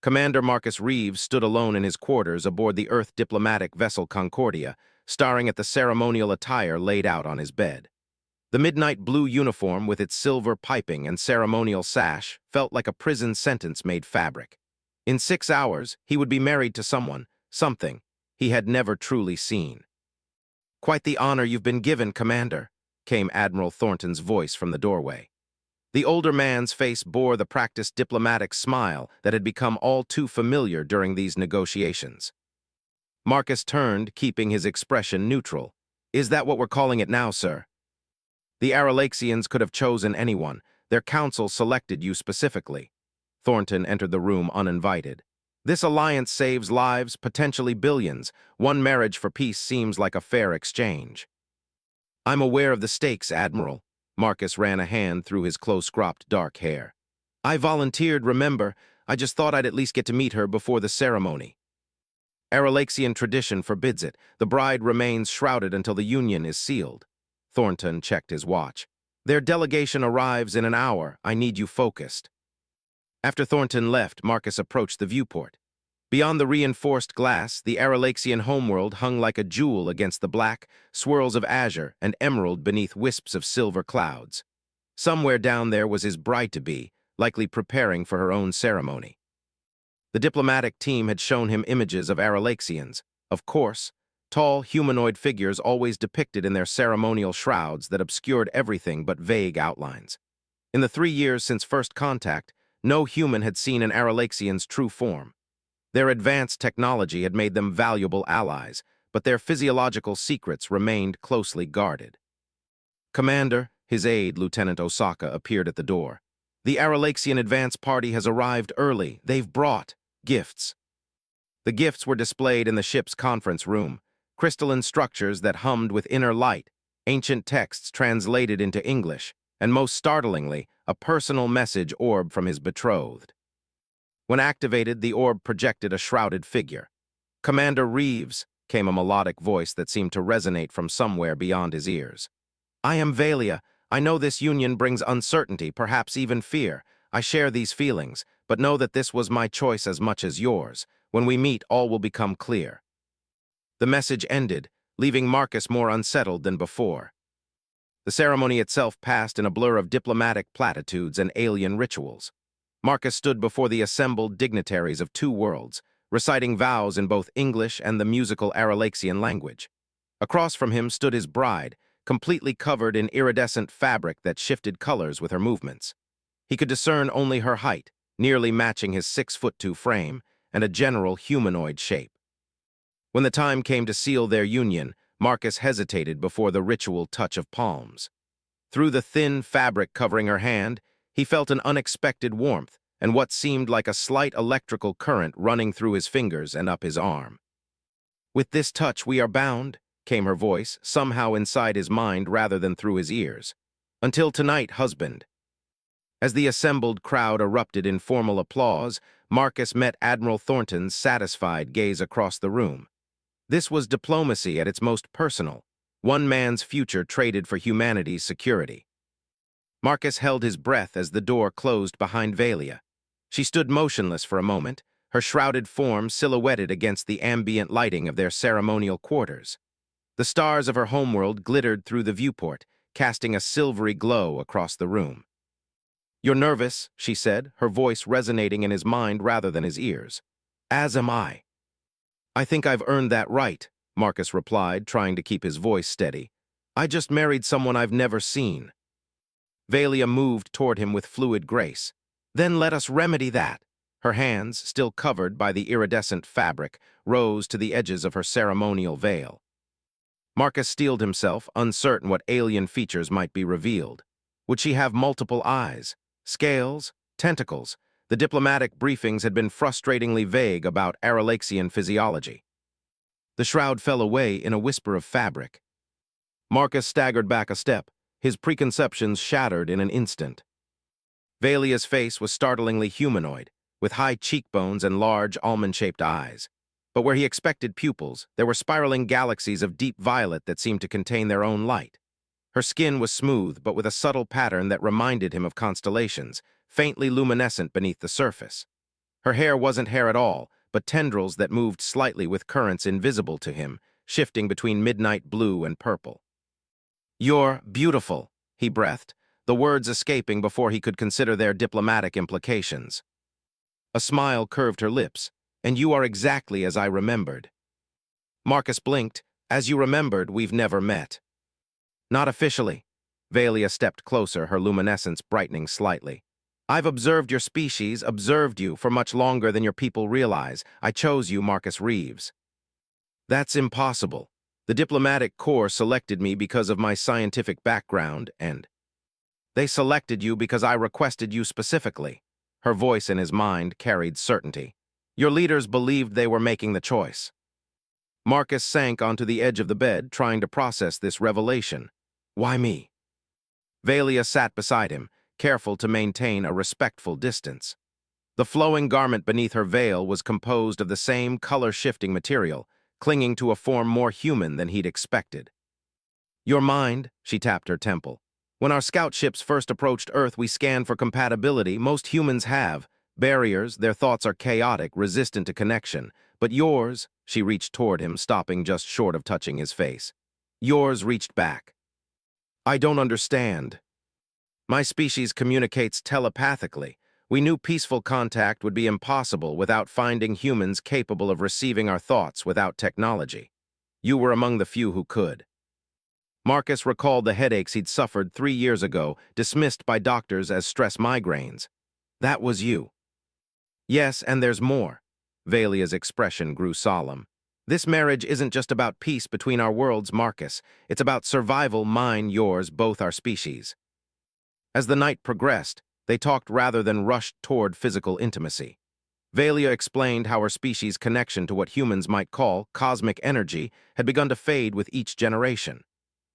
Commander Marcus Reeves stood alone in his quarters aboard the Earth diplomatic vessel Concordia, staring at the ceremonial attire laid out on his bed. The midnight blue uniform with its silver piping and ceremonial sash felt like a prison sentence made fabric. In 6 hours, he would be married to someone, something, he had never truly seen. "Quite the honor you've been given, Commander," came Admiral Thornton's voice from the doorway. The older man's face bore the practiced diplomatic smile that had become all too familiar during these negotiations. Marcus turned, keeping his expression neutral. "Is that what we're calling it now, sir?" "The Aralaxians could have chosen anyone. Their council selected you specifically." Thornton entered the room uninvited. "This alliance saves lives, potentially billions. One marriage for peace seems like a fair exchange." "I'm aware of the stakes, Admiral." Marcus ran a hand through his close-cropped dark hair. "I volunteered, remember. I just thought I'd at least get to meet her before the ceremony." "Aralaxian tradition forbids it. The bride remains shrouded until the union is sealed." Thornton checked his watch. "Their delegation arrives in an hour. I need you focused." After Thornton left, Marcus approached the viewport. Beyond the reinforced glass, the Aralaxian homeworld hung like a jewel against the black swirls of azure and emerald beneath wisps of silver clouds. Somewhere down there was his bride-to-be, likely preparing for her own ceremony. The diplomatic team had shown him images of Aralaxians, of course, tall humanoid figures always depicted in their ceremonial shrouds that obscured everything but vague outlines. In the 3 years since first contact, no human had seen an Aralaxian's true form. Their advanced technology had made them valuable allies, but their physiological secrets remained closely guarded. "Commander," his aide, Lieutenant Osaka, appeared at the door. "The Aralaxian advance party has arrived early. They've brought gifts." The gifts were displayed in the ship's conference room, crystalline structures that hummed with inner light, ancient texts translated into English, and most startlingly, a personal message orb from his betrothed. When activated, the orb projected a shrouded figure. "Commander Reeves," came a melodic voice that seemed to resonate from somewhere beyond his ears. "I am Valia. I know this union brings uncertainty, perhaps even fear. I share these feelings, but know that this was my choice as much as yours. When we meet, all will become clear." The message ended, leaving Marcus more unsettled than before. The ceremony itself passed in a blur of diplomatic platitudes and alien rituals. Marcus stood before the assembled dignitaries of 2 worlds, reciting vows in both English and the musical Aralaxian language. Across from him stood his bride, completely covered in iridescent fabric that shifted colors with her movements. He could discern only her height, nearly matching his 6'2" frame, and a general humanoid shape. When the time came to seal their union, Marcus hesitated before the ritual touch of palms. Through the thin fabric covering her hand, he felt an unexpected warmth and what seemed like a slight electrical current running through his fingers and up his arm. "With this touch we are bound," came her voice, somehow inside his mind rather than through his ears. "Until tonight, husband." As the assembled crowd erupted in formal applause, Marcus met Admiral Thornton's satisfied gaze across the room. This was diplomacy at its most personal, one man's future traded for humanity's security. Marcus held his breath as the door closed behind Valia. She stood motionless for a moment, her shrouded form silhouetted against the ambient lighting of their ceremonial quarters. The stars of her homeworld glittered through the viewport, casting a silvery glow across the room. "You're nervous," she said, her voice resonating in his mind rather than his ears. "As am I." "I think I've earned that right," Marcus replied, trying to keep his voice steady. "I just married someone I've never seen." Valia moved toward him with fluid grace. "Then let us remedy that." Her hands, still covered by the iridescent fabric, rose to the edges of her ceremonial veil. Marcus steeled himself, uncertain what alien features might be revealed. Would she have multiple eyes? Scales? Tentacles? The diplomatic briefings had been frustratingly vague about Aralaxian physiology. The shroud fell away in a whisper of fabric. Marcus staggered back a step, his preconceptions shattered in an instant. Valia's face was startlingly humanoid, with high cheekbones and large almond-shaped eyes. But where he expected pupils, there were spiraling galaxies of deep violet that seemed to contain their own light. Her skin was smooth, but with a subtle pattern that reminded him of constellations, faintly luminescent beneath the surface. Her hair wasn't hair at all, but tendrils that moved slightly with currents invisible to him, shifting between midnight blue and purple. "You're beautiful," he breathed, the words escaping before he could consider their diplomatic implications. A smile curved her lips. "And you are exactly as I remembered." Marcus blinked. "As you remembered, we've never met." "Not officially." Valia stepped closer, her luminescence brightening slightly. "I've observed your species, observed you, for much longer than your people realize. I chose you, Marcus Reeves." "That's impossible. The diplomatic corps selected me because of my scientific background, and they selected you because I requested you specifically." Her voice in his mind carried certainty. "Your leaders believed they were making the choice." Marcus sank onto the edge of the bed, trying to process this revelation. "Why me?" Valia sat beside him, careful to maintain a respectful distance. The flowing garment beneath her veil was composed of the same color-shifting material, clinging to a form more human than he'd expected. "Your mind," she tapped her temple. "When our scout ships first approached Earth, we scanned for compatibility. Most humans have barriers, their thoughts are chaotic, resistant to connection. But yours," she reached toward him, stopping just short of touching his face. "Yours reached back." "I don't understand." "My species communicates telepathically. We knew peaceful contact would be impossible without finding humans capable of receiving our thoughts without technology. You were among the few who could." Marcus recalled the headaches he'd suffered 3 years ago, dismissed by doctors as stress migraines. "That was you." "Yes, and there's more." Valia's expression grew solemn. "This marriage isn't just about peace between our worlds, Marcus. It's about survival, mine, yours, both our species." As the night progressed, they talked rather than rushed toward physical intimacy. Valia explained how her species' connection to what humans might call cosmic energy had begun to fade with each generation.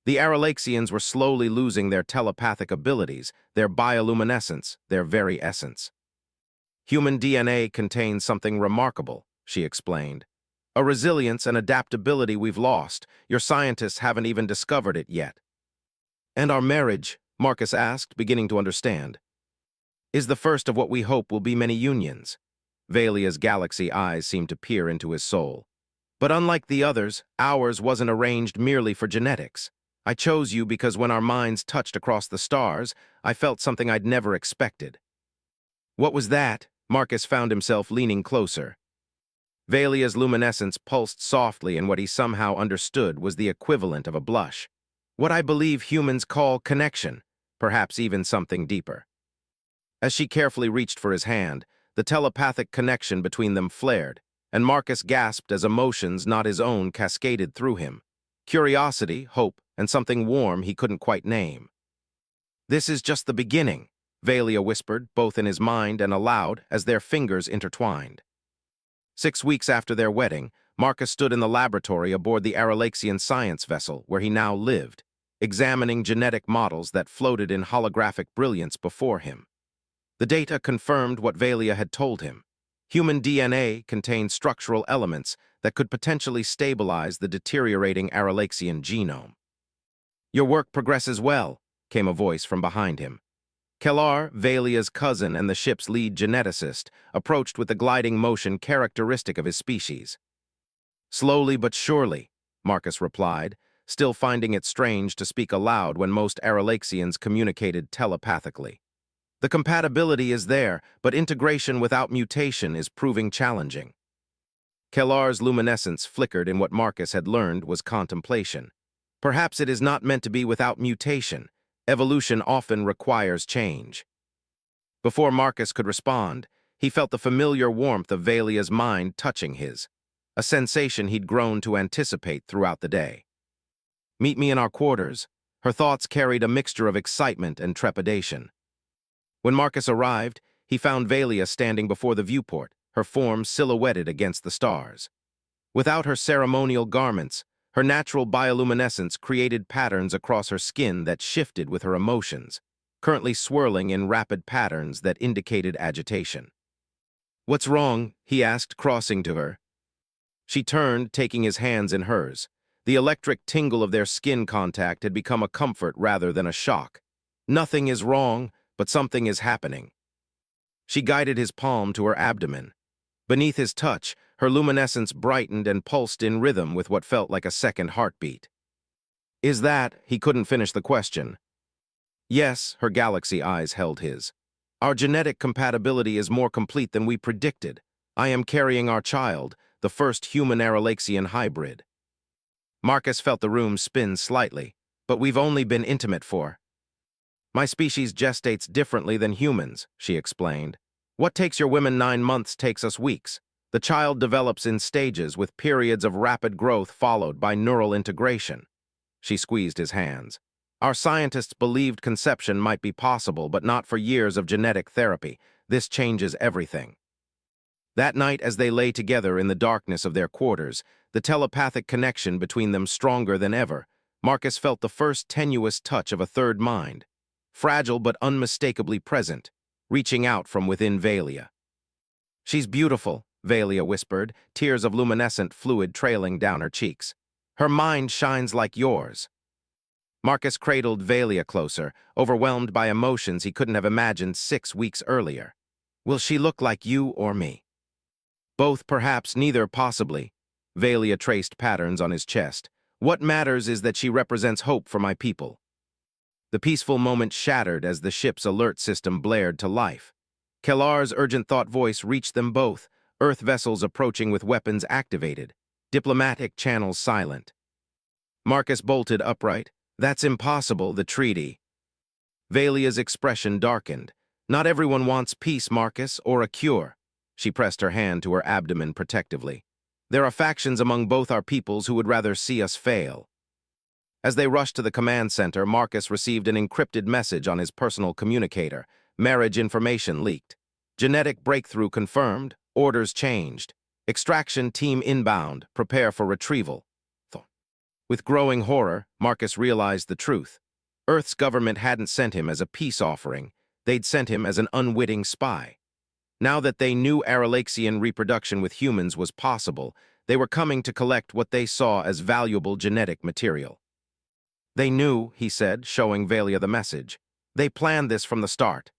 The Aralaxians were slowly losing their telepathic abilities, their bioluminescence, their very essence. "Human DNA contains something remarkable," she explained. "A resilience and adaptability we've lost. Your scientists haven't even discovered it yet." "And our marriage," Marcus asked, beginning to understand, "is the first of what we hope will be many unions." Valia's galaxy eyes seemed to peer into his soul. "But unlike the others, ours wasn't arranged merely for genetics. I chose you because when our minds touched across the stars, I felt something I'd never expected." "What was that?" Marcus found himself leaning closer. Valia's luminescence pulsed softly, and what he somehow understood was the equivalent of a blush. "What I believe humans call connection, perhaps even something deeper." As she carefully reached for his hand, the telepathic connection between them flared, and Marcus gasped as emotions not his own cascaded through him. Curiosity, hope, and something warm he couldn't quite name. "This is just the beginning," Valia whispered, both in his mind and aloud, as their fingers intertwined. 6 weeks after their wedding, Marcus stood in the laboratory aboard the Aralaxian science vessel where he now lived, examining genetic models that floated in holographic brilliance before him. The data confirmed what Valia had told him. Human DNA contained structural elements that could potentially stabilize the deteriorating Aralaxian genome. "Your work progresses well," came a voice from behind him. Kellar, Valia's cousin and the ship's lead geneticist, approached with the gliding motion characteristic of his species. "Slowly but surely," Marcus replied, still finding it strange to speak aloud when most Aralaxians communicated telepathically. "The compatibility is there, but integration without mutation is proving challenging." Kellar's luminescence flickered in what Marcus had learned was contemplation. "Perhaps it is not meant to be without mutation. Evolution often requires change." Before Marcus could respond, he felt the familiar warmth of Valia's mind touching his, a sensation he'd grown to anticipate throughout the day. "Meet me in our quarters." Her thoughts carried a mixture of excitement and trepidation. When Marcus arrived, he found Valia standing before the viewport, her form silhouetted against the stars. Without her ceremonial garments, her natural bioluminescence created patterns across her skin that shifted with her emotions, currently swirling in rapid patterns that indicated agitation. "What's wrong?" he asked, crossing to her. She turned, taking his hands in hers. The electric tingle of their skin contact had become a comfort rather than a shock. "Nothing is wrong, but something is happening." She guided his palm to her abdomen. Beneath his touch, her luminescence brightened and pulsed in rhythm with what felt like a second heartbeat. Is that, he couldn't finish the question. Yes, her galaxy eyes held his. Our genetic compatibility is more complete than we predicted. I am carrying our child, the first human Aralaxian hybrid. Marcus felt the room spin slightly, but we've only been intimate for. My species gestates differently than humans, she explained. What takes your women 9 months takes us weeks. The child develops in stages with periods of rapid growth followed by neural integration. She squeezed his hands. Our scientists believed conception might be possible, but not for years of genetic therapy. This changes everything. That night, as they lay together in the darkness of their quarters, the telepathic connection between them stronger than ever, Marcus felt the first tenuous touch of a third mind, fragile but unmistakably present, reaching out from within Valia. She's beautiful, Valia whispered, tears of luminescent fluid trailing down her cheeks. Her mind shines like yours. Marcus cradled Valia closer, overwhelmed by emotions he couldn't have imagined 6 weeks earlier. Will she look like you or me? Both, perhaps, neither, possibly. Valia traced patterns on his chest. What matters is that she represents hope for my people. The peaceful moment shattered as the ship's alert system blared to life. Kellar's urgent thought voice reached them both, Earth vessels approaching with weapons activated, diplomatic channels silent. Marcus bolted upright. That's impossible, the treaty. Valia's expression darkened. Not everyone wants peace, Marcus, or a cure. She pressed her hand to her abdomen protectively. There are factions among both our peoples who would rather see us fail. As they rushed to the command center, Marcus received an encrypted message on his personal communicator. Marriage information leaked. Genetic breakthrough confirmed. Orders changed. Extraction team inbound. Prepare for retrieval. With growing horror, Marcus realized the truth. Earth's government hadn't sent him as a peace offering. They'd sent him as an unwitting spy. Now that they knew Aralaxian reproduction with humans was possible, they were coming to collect what they saw as valuable genetic material. They knew, he said, showing Valia the message. They planned this from the start.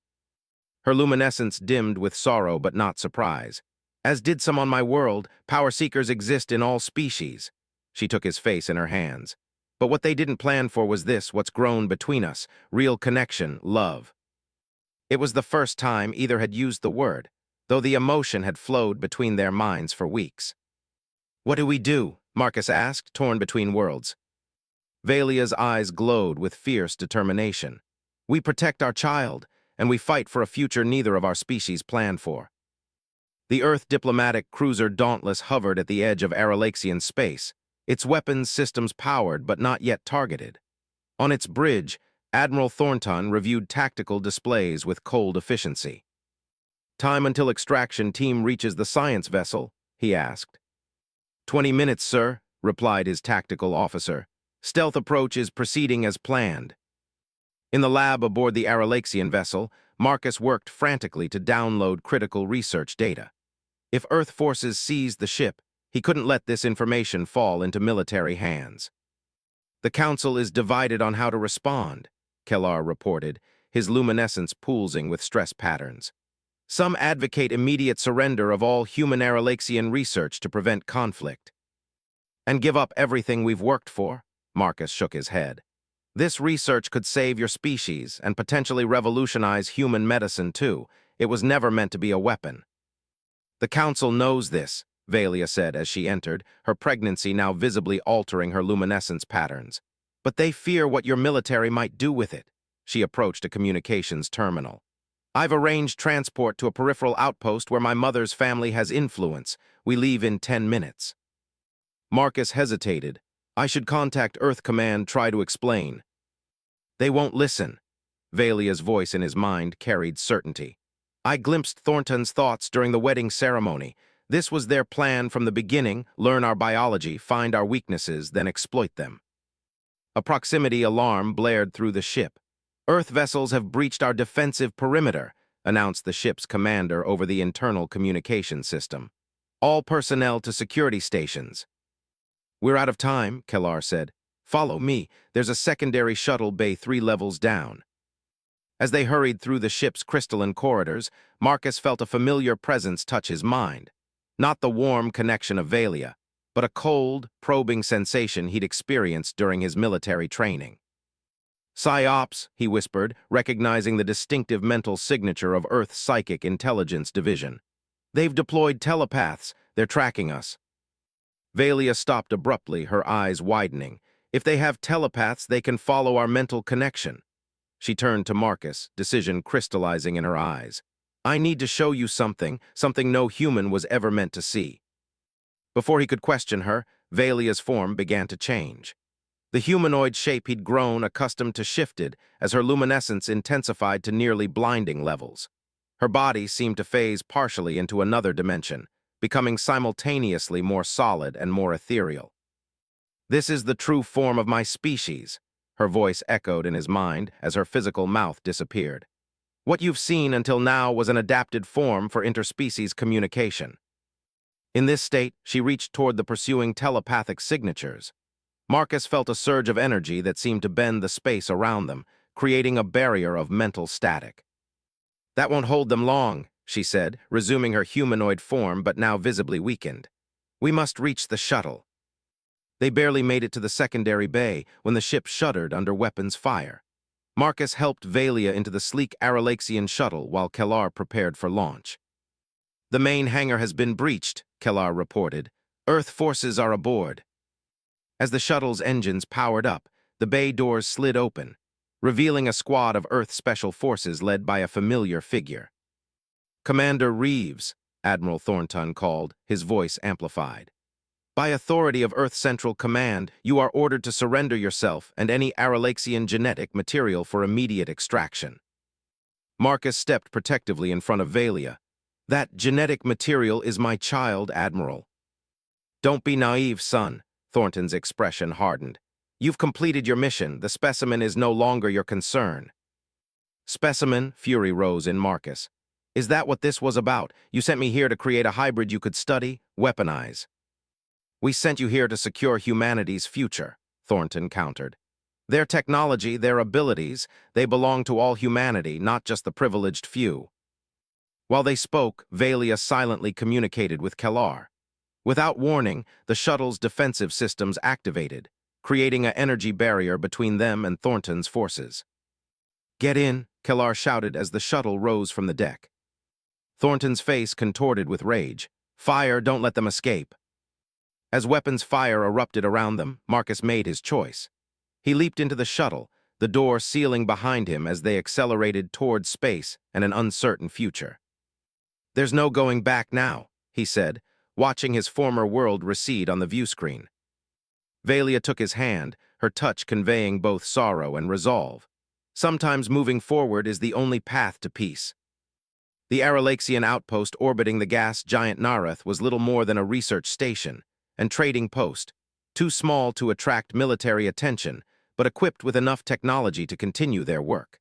Her luminescence dimmed with sorrow but not surprise. As did some on my world, power seekers exist in all species. She took his face in her hands. But what they didn't plan for was this, what's grown between us, real connection, love. It was the first time either had used the word, though the emotion had flowed between their minds for weeks. What do we do? Marcus asked, torn between worlds. Valia's eyes glowed with fierce determination. We protect our child, and we fight for a future neither of our species planned for. The Earth diplomatic cruiser Dauntless hovered at the edge of Aralaxian space, its weapons systems powered but not yet targeted. On its bridge, Admiral Thornton reviewed tactical displays with cold efficiency. Time until extraction team reaches the science vessel, he asked. 20 minutes, sir, replied his tactical officer. Stealth approach is proceeding as planned. In the lab aboard the Aralaxian vessel, Marcus worked frantically to download critical research data. If Earth forces seized the ship, he couldn't let this information fall into military hands. The Council is divided on how to respond, Kellar reported, his luminescence pulsing with stress patterns. Some advocate immediate surrender of all human Aralaxian research to prevent conflict. And give up everything we've worked for? Marcus shook his head. This research could save your species and potentially revolutionize human medicine too. It was never meant to be a weapon. The Council knows this, Valia said as she entered, her pregnancy now visibly altering her luminescence patterns. But they fear what your military might do with it. She approached a communications terminal. I've arranged transport to a peripheral outpost where my mother's family has influence. We leave in 10 minutes. Marcus hesitated. I should contact Earth Command, try to explain. They won't listen. Valia's voice in his mind carried certainty. I glimpsed Thornton's thoughts during the wedding ceremony. This was their plan from the beginning, learn our biology, find our weaknesses, then exploit them. A proximity alarm blared through the ship. Earth vessels have breached our defensive perimeter, announced the ship's commander over the internal communication system. All personnel to security stations. We're out of time, Kellar said. Follow me. There's a secondary shuttle bay 3 levels down. As they hurried through the ship's crystalline corridors, Marcus felt a familiar presence touch his mind. Not the warm connection of Valia, but a cold, probing sensation he'd experienced during his military training. "Psyops," he whispered, recognizing the distinctive mental signature of Earth's Psychic Intelligence Division. "They've deployed telepaths. They're tracking us." Valia stopped abruptly, her eyes widening. "If they have telepaths, they can follow our mental connection." She turned to Marcus, decision crystallizing in her eyes. "I need to show you something no human was ever meant to see." Before he could question her, Valia's form began to change. The humanoid shape he'd grown accustomed to shifted as her luminescence intensified to nearly blinding levels. Her body seemed to phase partially into another dimension, becoming simultaneously more solid and more ethereal. "This is the true form of my species," her voice echoed in his mind as her physical mouth disappeared. "What you've seen until now was an adapted form for interspecies communication." In this state, she reached toward the pursuing telepathic signatures. Marcus felt a surge of energy that seemed to bend the space around them, creating a barrier of mental static. "That won't hold them long," she said, resuming her humanoid form but now visibly weakened. "We must reach the shuttle." They barely made it to the secondary bay when the ship shuddered under weapons fire. Marcus helped Valia into the sleek Aralaxian shuttle while Kellar prepared for launch. "The main hangar has been breached," Kellar reported. "Earth forces are aboard." As the shuttle's engines powered up, the bay doors slid open, revealing a squad of Earth Special Forces led by a familiar figure. "Commander Reeves," Admiral Thornton called, his voice amplified. "By authority of Earth Central Command, you are ordered to surrender yourself and any Aralaxian genetic material for immediate extraction." Marcus stepped protectively in front of Valia. "That genetic material is my child, Admiral." "Don't be naive, son." Thornton's expression hardened. "You've completed your mission. The specimen is no longer your concern." "Specimen?" Fury rose in Marcus. "Is that what this was about? You sent me here to create a hybrid you could study, weaponize." "We sent you here to secure humanity's future," Thornton countered. "Their technology, their abilities, they belong to all humanity, not just the privileged few." While they spoke, Valia silently communicated with Kellar. Without warning, the shuttle's defensive systems activated, creating an energy barrier between them and Thornton's forces. "Get in," Kellar shouted as the shuttle rose from the deck. Thornton's face contorted with rage. "Fire, don't let them escape." As weapons fire erupted around them, Marcus made his choice. He leaped into the shuttle, the door sealing behind him as they accelerated toward space and an uncertain future. "There's no going back now," he said, watching his former world recede on the viewscreen. Valia took his hand, her touch conveying both sorrow and resolve. Sometimes moving forward is the only path to peace. The Aralaxian outpost orbiting the gas giant Nareth was little more than a research station and trading post, too small to attract military attention, but equipped with enough technology to continue their work.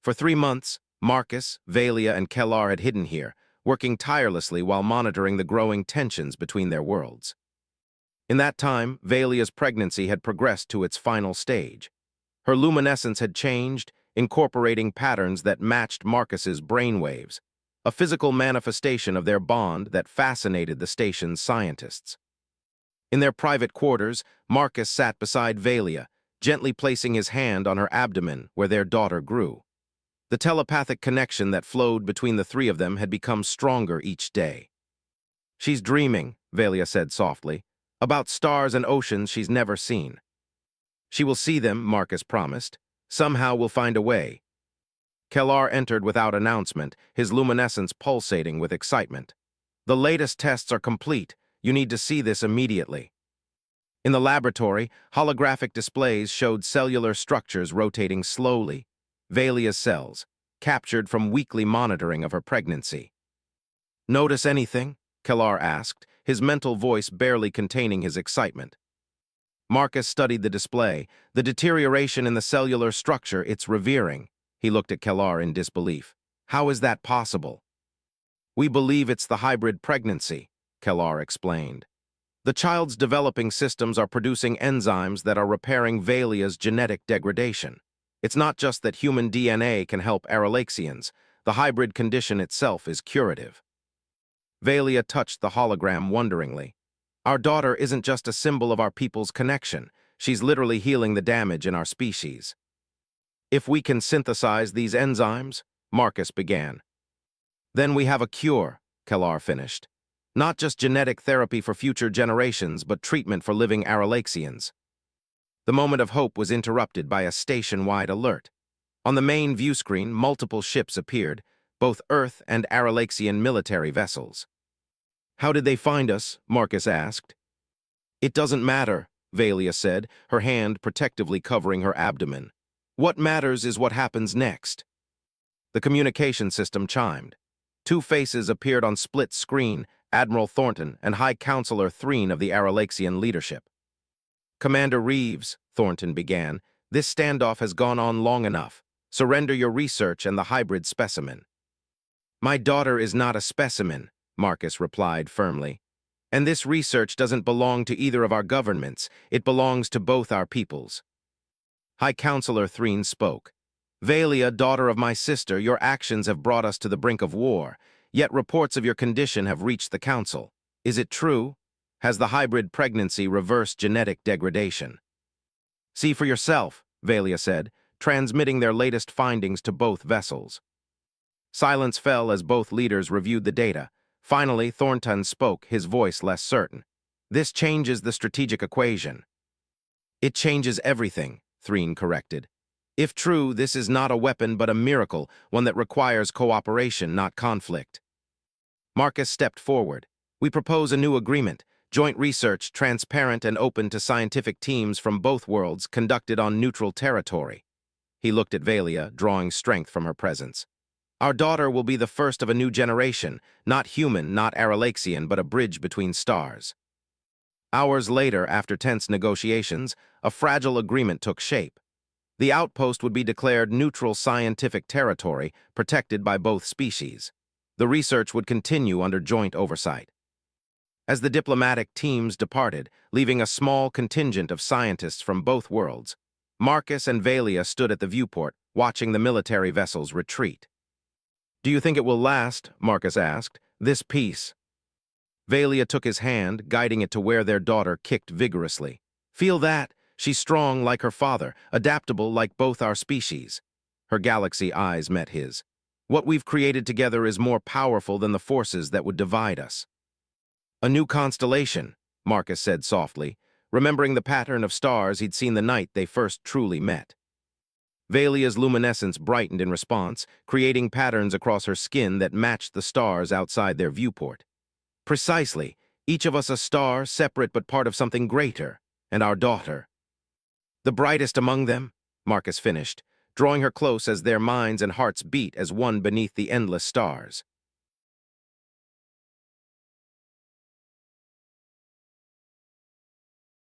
For 3 months, Marcus, Valia, and Kellar had hidden here, working tirelessly while monitoring the growing tensions between their worlds. In that time, Valia's pregnancy had progressed to its final stage. Her luminescence had changed, incorporating patterns that matched Marcus's brainwaves, a physical manifestation of their bond that fascinated the station's scientists. In their private quarters, Marcus sat beside Valia, gently placing his hand on her abdomen where their daughter grew. The telepathic connection that flowed between the three of them had become stronger each day. "She's dreaming," Valia said softly, "about stars and oceans she's never seen." "She will see them," Marcus promised. "Somehow we'll find a way." Kellar entered without announcement, his luminescence pulsating with excitement. "The latest tests are complete. You need to see this immediately." In the laboratory, holographic displays showed cellular structures rotating slowly, Valia's cells, captured from weekly monitoring of her pregnancy. "Notice anything?" Kellar asked, his mental voice barely containing his excitement. Marcus studied the display, the deterioration in the cellular structure it's revering. He looked at Kellar in disbelief. "How is that possible?" "We believe it's the hybrid pregnancy," Kellar explained. "The child's developing systems are producing enzymes that are repairing Valia's genetic degradation. It's not just that human DNA can help Aralaxians. The hybrid condition itself is curative." Valia touched the hologram wonderingly. Our daughter isn't just a symbol of our people's connection. She's literally healing the damage in our species. If we can synthesize these enzymes, Marcus began. Then we have a cure, Kellar finished. Not just genetic therapy for future generations, but treatment for living Aralaxians. The moment of hope was interrupted by a station-wide alert. On the main view screen, multiple ships appeared, both Earth and Aralaxian military vessels. How did they find us? Marcus asked. It doesn't matter, Valia said, her hand protectively covering her abdomen. What matters is what happens next. The communication system chimed. Two faces appeared on split screen, Admiral Thornton and High Counselor Threen of the Aralaxian leadership. Commander Reeves, Thornton began, this standoff has gone on long enough. Surrender your research and the hybrid specimen. My daughter is not a specimen, Marcus replied firmly. And this research doesn't belong to either of our governments. It belongs to both our peoples. High Counselor Threen spoke. Valia, daughter of my sister, your actions have brought us to the brink of war, yet reports of your condition have reached the Council. Is it true? Has the hybrid pregnancy reversed genetic degradation? See for yourself, Valia said, transmitting their latest findings to both vessels. Silence fell as both leaders reviewed the data. Finally, Thornton spoke, his voice less certain. This changes the strategic equation. It changes everything, Threen corrected. If true, this is not a weapon but a miracle, one that requires cooperation, not conflict. Marcus stepped forward. We propose a new agreement, joint research, transparent and open to scientific teams from both worlds, conducted on neutral territory. He looked at Valia, drawing strength from her presence. Our daughter will be the first of a new generation, not human, not Aralaxian, but a bridge between stars. Hours later, after tense negotiations, a fragile agreement took shape. The outpost would be declared neutral scientific territory, protected by both species. The research would continue under joint oversight. As the diplomatic teams departed, leaving a small contingent of scientists from both worlds, Marcus and Valia stood at the viewport, watching the military vessels retreat. Do you think it will last? Marcus asked. This peace. Valia took his hand, guiding it to where their daughter kicked vigorously. Feel that? She's strong like her father, adaptable like both our species. Her galaxy eyes met his. What we've created together is more powerful than the forces that would divide us. A new constellation, Marcus said softly, remembering the pattern of stars he'd seen the night they first truly met. Valia's luminescence brightened in response, creating patterns across her skin that matched the stars outside their viewport. Precisely, each of us a star, separate but part of something greater, and our daughter. The brightest among them, Marcus finished, drawing her close as their minds and hearts beat as one beneath the endless stars.